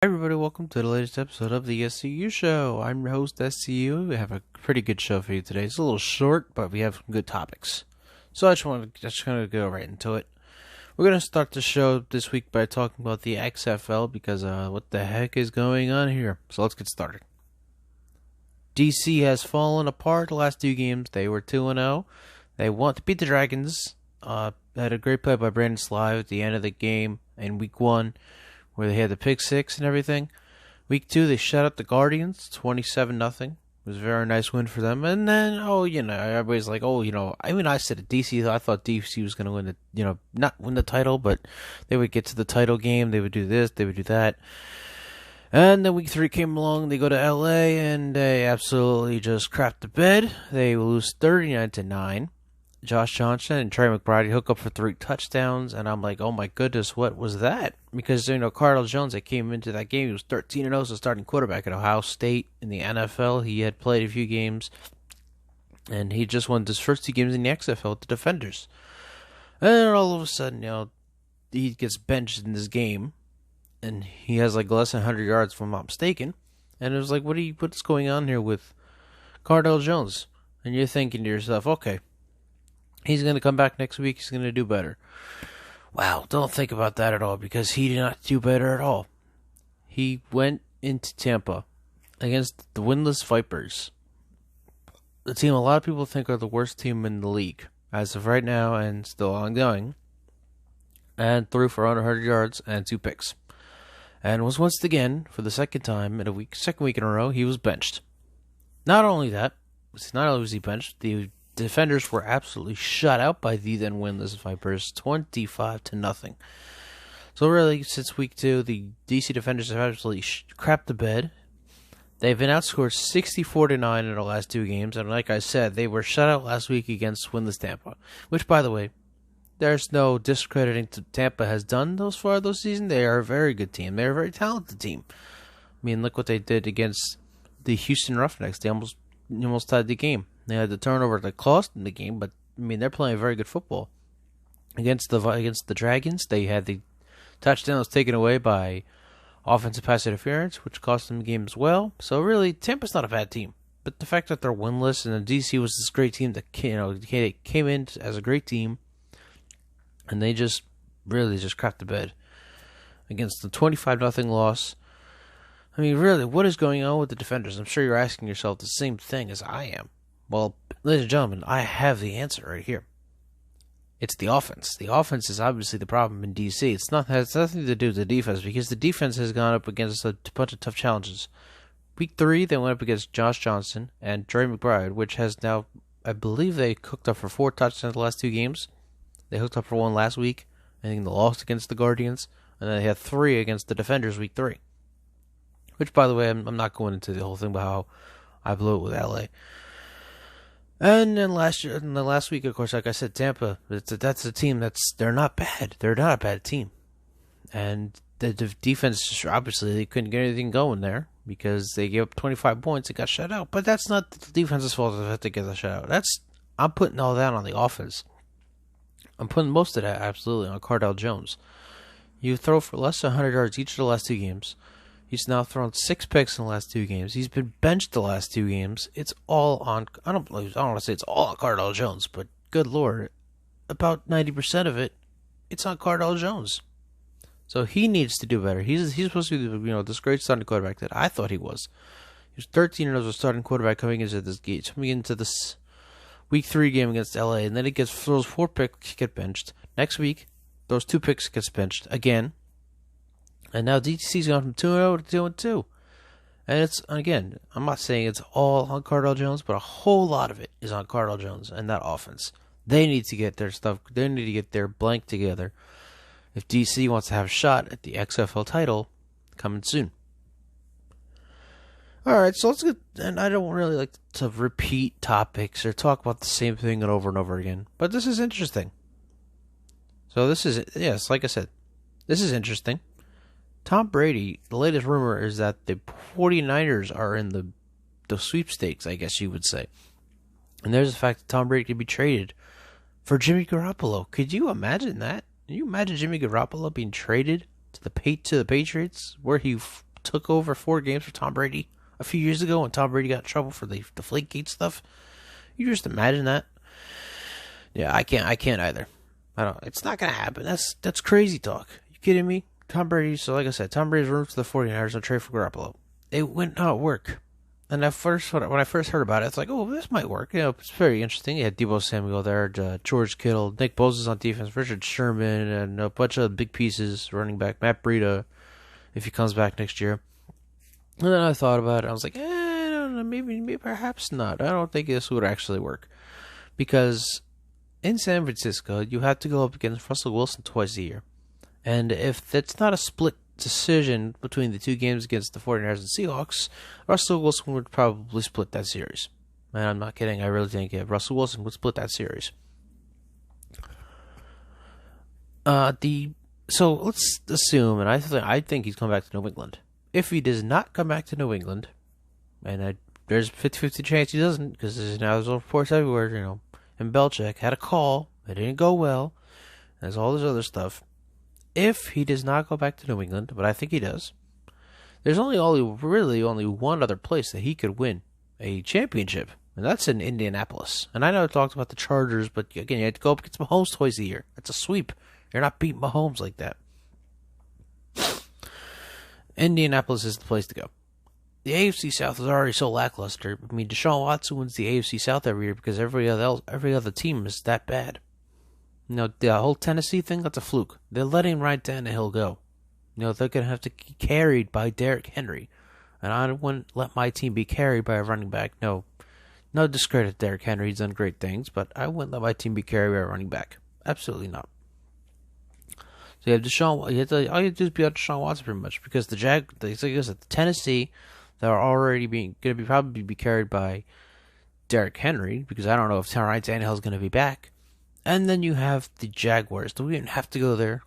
Hi everybody, welcome to the latest episode of the SCU show. I'm your host, SCU. We have a pretty good show for you today. It's a little short, but we have some good topics. So I just going to go right into it. We're going to start the show this week by talking about the XFL because what the heck is going on here? So let's get started. DC has fallen apart the last two games. They were 2-0. They want to beat the Dragons. Had a great play by Brandon Sly at the end of the game in week 1. Where they had the pick six and everything. Week 2, they shut out the Guardians, 27-0. It was a very nice win for them. And then, everybody's like, I said at DC, I thought DC was going to win not win the title, but they would get to the title game. They would do this, they would do that. And then week 3 came along, they go to LA, and they absolutely just crapped the bed. They lose 39-9. Josh Johnson and Trey McBride hook up for 3 touchdowns, and I'm like, oh my goodness, what was that? Because, Cardale Jones, that came into that game, he was 13-0, so starting quarterback at Ohio State in the NFL. He had played a few games, and he just won his first 2 games in the XFL with the Defenders. And then all of a sudden, he gets benched in this game, and he has like less than 100 yards, if I'm not mistaken. And it was like, what's going on here with Cardale Jones? And you're thinking to yourself, okay, he's going to come back next week. He's going to do better. Wow, don't think about that at all because he did not do better at all. He went into Tampa against the winless Vipers. The team a lot of people think are the worst team in the league as of right now and still ongoing. And threw for under 100 yards and 2 picks. And was once again, for the second time in second week in a row, he was benched. Not only was he benched, the Defenders were absolutely shut out by the then winless Vipers, 25-0. So really, since week 2, the DC Defenders have absolutely crapped the bed. They've been outscored 64-9 in the last 2 games, and like I said, they were shut out last week against winless Tampa. Which, by the way, there's no discrediting to Tampa has done thus far this season. They are a very good team. They're a very talented team. I mean, look what they did against the Houston Roughnecks. They almost tied the game. They had the turnover that cost them the game, but I mean they're playing very good football. Against the Dragons, they had the touchdowns taken away by offensive pass interference, which cost them the game as well. So really, Tampa's not a bad team, but the fact that they're winless and the DC was this great team that came in as a great team, and they just crapped the bed against the 25-0 loss. I mean, really, what is going on with the Defenders? I'm sure you're asking yourself the same thing as I am. Well, ladies and gentlemen, I have the answer right here. It's the offense. The offense is obviously the problem in DC. It has nothing to do with the defense because the defense has gone up against a bunch of tough challenges. Week 3, they went up against Josh Johnson and Trey McBride, which has now, I believe they hooked up for 4 touchdowns the last 2 games. They hooked up for 1 last week. I think they lost against the Guardians. And then they had 3 against the Defenders week 3. Which, by the way, I'm not going into the whole thing about how I blew it with LA. And then last week, of course, like I said, Tampa, that's a team they're not bad. They're not a bad team. And the defense, obviously, they couldn't get anything going there because they gave up 25 points and got shut out. But that's not the defense's fault that they get shut out. I'm putting all that on the offense. I'm putting most of that, absolutely, on Cardale Jones. You throw for less than 100 yards each of the last 2 games. He's now thrown 6 picks in the last 2 games. He's been benched the last 2 games. It's all on. I don't want to say it's all on Cardale Jones, but good lord, about 90% of it, it's on Cardale Jones. So he needs to do better. He's supposed to be this great starting quarterback that I thought he was. He was 13 as a starting quarterback coming into this week 3 game against LA, and then he gets those 4 picks get benched. Next week, those 2 picks gets benched again. And now DTC's gone from 2-0 to 2-2. And it's, again, I'm not saying it's all on Cardale Jones, but a whole lot of it is on Cardale Jones and that offense. They need to get their stuff, they need to get their blank together if DC wants to have a shot at the XFL title coming soon. Alright, so let's get, and I don't really like to repeat topics or talk about the same thing over and over again, but this is interesting. So yes, like I said, this is interesting. Tom Brady, the latest rumor is that the 49ers are in the sweepstakes, I guess you would say. And there's the fact that Tom Brady could be traded for Jimmy Garoppolo. Could you imagine that? Can you imagine Jimmy Garoppolo being traded to the Patriots, where he took over 4 games for Tom Brady a few years ago when Tom Brady got in trouble for the Deflategate stuff. You just imagine that? Yeah, I can't either. It's not gonna happen. That's crazy talk. You kidding me? Tom Brady. So like I said, Tom Brady's roots to the 49ers on trade for Garoppolo. It went not work. And when I first heard about it, it's like, oh, this might work. It's very interesting. You had Deebo Samuel there, George Kittle, Nick Bosa's on defense, Richard Sherman, and a bunch of big pieces, running back Matt Breida, if he comes back next year. And then I thought about it. I was like, I don't know, maybe perhaps not. I don't think this would actually work. Because in San Francisco, you have to go up against Russell Wilson twice a year. And if it's not a split decision between the 2 games against the 49ers and Seahawks, Russell Wilson would probably split that series. And I'm not kidding. I really think Russell Wilson would split that series. So let's assume, and I think he's coming back to New England. If he does not come back to New England, and there's a 50-50 chance he doesn't, because there's reports everywhere, and Belichick had a call, it didn't go well, there's all this other stuff. If he does not go back to New England, but I think he does, there's only one other place that he could win a championship, and that's in Indianapolis. And I know I talked about the Chargers, but again, you have to go up against Mahomes twice a year. That's a sweep. You're not beating Mahomes like that. Indianapolis is the place to go. The AFC South is already so lackluster. I mean, Deshaun Watson wins the AFC South every year because every other team is that bad. The whole Tennessee thing, that's a fluke. They're letting Ryan Tannehill go. They're going to have to be carried by Derrick Henry. And I wouldn't let my team be carried by a running back. No discredit to Derrick Henry. He's done great things, but I wouldn't let my team be carried by a running back. Absolutely not. So you have Deshaun. All you have to do is be out Deshaun Watson pretty much, because the Tennessee, that are already going to probably be carried by Derrick Henry, because I don't know if Ryan Tannehill is going to be back. And then you have the Jaguars. Do we even have to go there?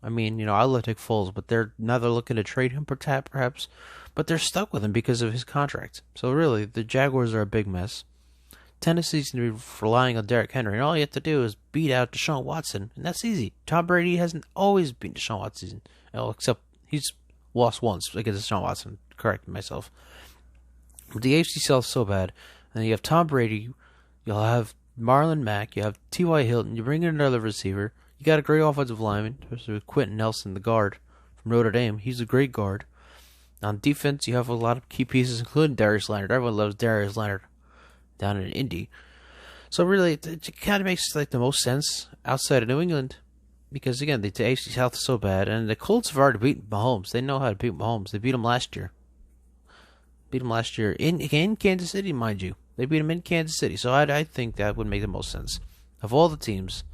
I mean, I love Nick Foles, but they're looking to trade him perhaps, but they're stuck with him because of his contract. So really, the Jaguars are a big mess. Tennessee's going to be relying on Derrick Henry, and all you have to do is beat out Deshaun Watson, and that's easy. Tom Brady hasn't always beaten Deshaun Watson, except he's lost once against Deshaun Watson. Correcting myself. But the AFC South is so bad, and you have Tom Brady, you'll have Marlon Mack, you have T.Y. Hilton, you bring in another receiver, you got a great offensive lineman, especially with Quentin Nelson, the guard from Notre Dame. He's a great guard. On defense, you have a lot of key pieces, including Darius Leonard. Everyone loves Darius Leonard down in Indy. So really, it kind of makes the most sense outside of New England, because again, the AFC South is so bad, and the Colts have already beaten Mahomes. They know how to beat Mahomes. They beat him last year. In Kansas City, mind you. They beat him in Kansas City, so I think that would make the most sense. Of all the teams,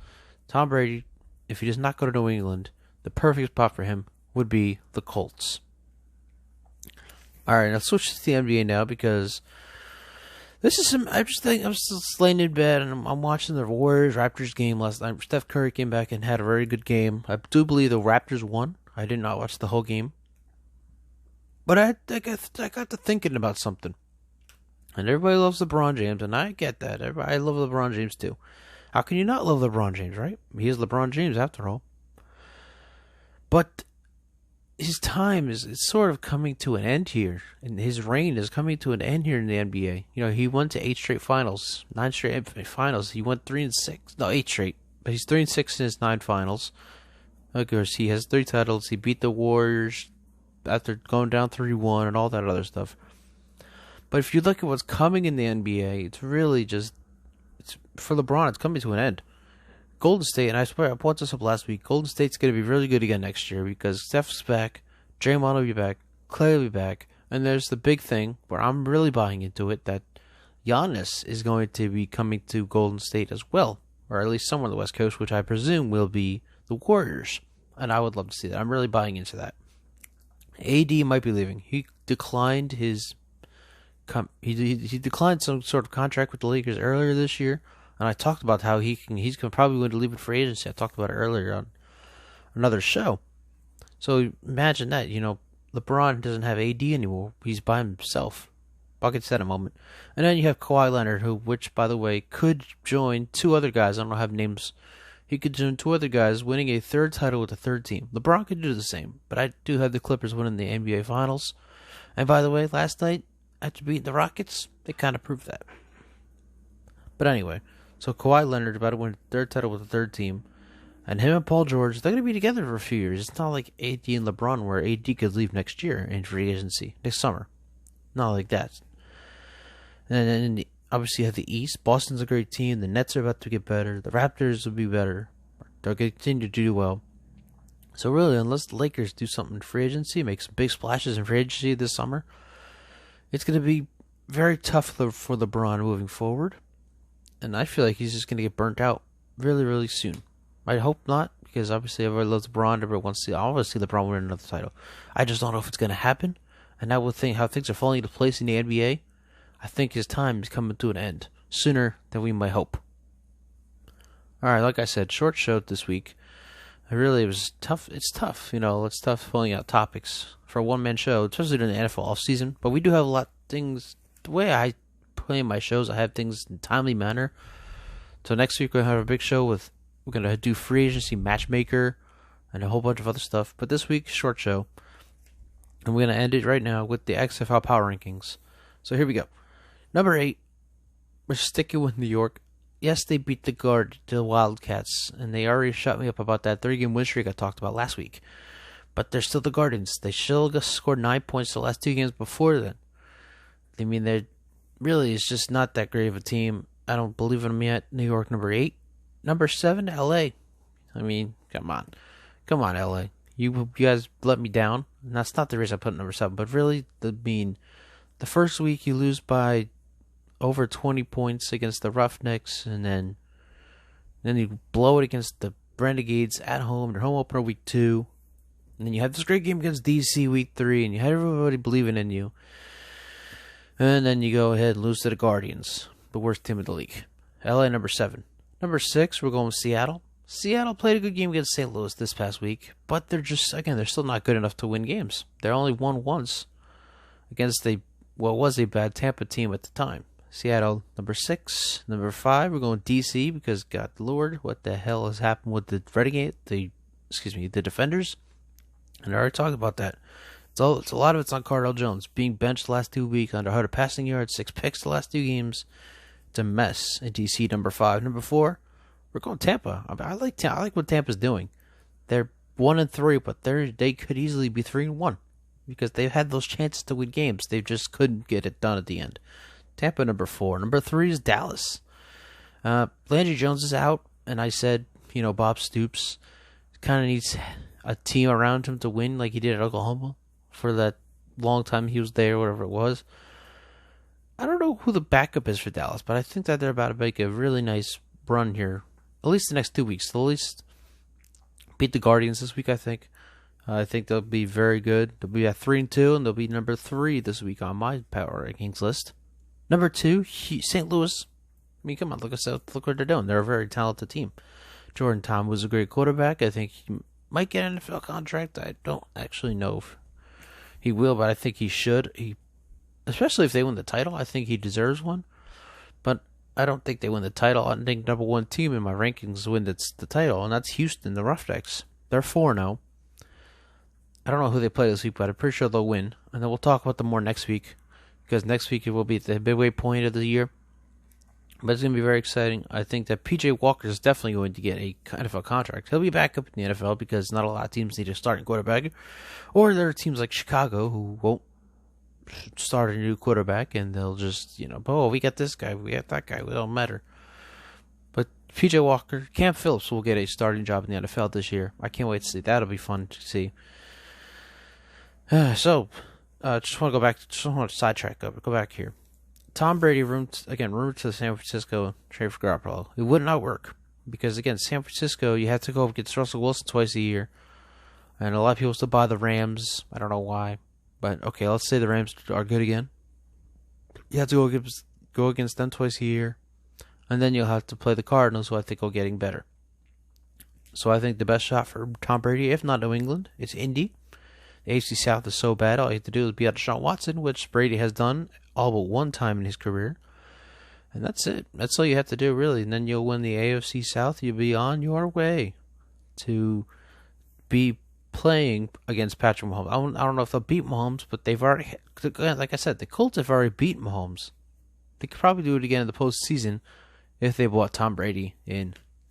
Tom Brady, if he does not go to New England, the perfect spot for him would be the Colts. Alright, let's switch to the NBA now, because this is I'm still laying in bed, and I'm watching the Warriors-Raptors game last night. Steph Curry came back and had a very good game. I do believe the Raptors won. I did not watch the whole game. But I got to thinking about something. And everybody loves LeBron James, and I get that. I love LeBron James too. How can you not love LeBron James, right? He is LeBron James after all. But his time is sort of coming to an end here, and his reign is coming to an end here in the NBA. He went to 8 straight finals, 9 straight finals. He went 3-6, no 8 straight, but he's 3-6 in his 9 finals. Of course, he has 3 titles. He beat the Warriors after going down 3-1 and all that other stuff. But if you look at what's coming in the NBA, it's really for LeBron, it's coming to an end. Golden State, and I swear I brought this up last week, Golden State's going to be really good again next year, because Steph's back, Draymond will be back, Clay will be back, and there's the big thing where I'm really buying into it, that Giannis is going to be coming to Golden State as well, or at least somewhere on the West Coast, which I presume will be the Warriors, and I would love to see that. I'm really buying into that. AD might be leaving. He declined he declined some sort of contract with the Lakers earlier this year, and I talked about how he's probably going to leave it for agency. I talked about it earlier on another show. So imagine that, LeBron doesn't have AD anymore. He's by himself. I'll get to that in a moment. And then you have Kawhi Leonard, which, by the way, could join 2 other guys. I don't have names He could join two other guys winning a third title with the third team. LeBron could do the same, but I do have the Clippers winning the NBA Finals. And by the way, last night, after beating the Rockets, they kind of proved that. But anyway, so Kawhi Leonard about to win the third title with the third team. And him and Paul George, they're going to be together for a few years. It's not like AD and LeBron where AD could leave next year in free agency, next summer. Not like that. And then obviously you have the East. Boston's a great team. The Nets are about to get better. The Raptors will be better. They'll continue to do well. So really, unless the Lakers do something in free agency, make some big splashes in free agency this summer, it's going to be very tough for LeBron moving forward. And I feel like he's just going to get burnt out really, really soon. I hope not, because obviously everybody loves LeBron. Everyone wants to see. I want to see LeBron win another title. I just don't know if it's going to happen. And now with how things are falling into place in the NBA, I think his time is coming to an end sooner than we might hope. All right, like I said, short show this week. It was tough. It's tough, it's tough pulling out topics for a one-man show, especially during the NFL offseason. But we do have a lot of things. The way I play my shows, I have things in a timely manner. So next week we're going to have a big show we're going to do free agency matchmaker and a whole bunch of other stuff. But this week, short show. And we're going to end it right now with the XFL Power Rankings. So here we go. Number 8, we're sticking with New York. Yes, they beat the Wildcats, and they already shut me up about that 3-game win streak I talked about last week. But they're still the Guardians. They still scored 9 points the last 2 games before then. I mean, they're really, it's just not that great of a team. I don't believe in them yet. New York, number 8. Number 7, LA. I mean, come on. Come on, LA. You guys let me down. And that's not the reason I put number 7. But really, the first week you lose by over 20 points against the Roughnecks, and then you blow it against the Renegades at home, their home opener week 2. And then you have this great game against DC week 3, and you had everybody believing in you. And then you go ahead and lose to the Guardians, the worst team in the league. LA, number 7. Number 6, we're going with Seattle. Seattle played a good game against St. Louis this past week, but they're still not good enough to win games. They only won once against what was a bad Tampa team at the time. Seattle, number 6. Number 5, we're going DC because, God Lord, what the hell has happened with the the Defenders? And I already talked about that. It's a lot of it's on Cardell Jones being benched the last 2 weeks, under 100 passing yards, 6 picks the last 2 games. It's a mess in DC, number 5. Number 4, we're going Tampa. I like what Tampa's doing. They're 1-3, but they could easily be 3-1 because they've had those chances to win games. They just couldn't get it done at the end. Tampa, number 4. Number 3 is Dallas. Landry Jones is out, and I said, Bob Stoops kind of needs a team around him to win like he did at Oklahoma for that long time he was there, whatever it was. I don't know who the backup is for Dallas, but I think that they're about to make a really nice run here, at least the next 2 weeks. They'll at least beat the Guardians this week, I think. I think they'll be very good. They'll be at 3-2, and they'll be number 3 this week on my power rankings list. Number 2, St. Louis. I mean, come on, look what they're doing. They're a very talented team. Jordan Tom was a great quarterback. I think he might get an NFL contract. I don't actually know if he will, but I think he should. Especially if they win the title, I think he deserves one. But I don't think they win the title. I think number 1 team in my rankings wins the title, and that's Houston, the Roughnecks. They're 4-0. I don't know who they play this week, but I'm pretty sure they'll win. And then we'll talk about them more next week, because next week it will be the midway point of the year. But it's going to be very exciting. I think that P.J. Walker is definitely going to get a NFL contract. He'll be back up in the NFL because not a lot of teams need a starting quarterback. Or there are teams like Chicago who won't start a new quarterback, and they'll just, we got this guy, we got that guy, it don't matter. But P.J. Walker, Cam Phillips will get a starting job in the NFL this year. I can't wait to see. That'll be fun to see. Just want to go back. Just want to sidetrack up. Go back here. Tom Brady rumored to San Francisco trade for Garoppolo. It would not work because again, San Francisco, you have to go against Russell Wilson twice a year, and a lot of people still buy the Rams. I don't know why, but okay, let's say the Rams are good again. You have to go against them twice a year, and then you'll have to play the Cardinals, who I think are getting better. So I think the best shot for Tom Brady, if not New England, is Indy. The AFC South is so bad, all you have to do is beat out Deshaun Watson, which Brady has done all but one time in his career. And that's it. That's all you have to do, really. And then you'll win the AFC South. You'll be on your way to be playing against Patrick Mahomes. I don't know if they'll beat Mahomes, but they've already, like I said, the Colts have already beat Mahomes. They could probably do it again in the postseason if they brought Tom Brady in.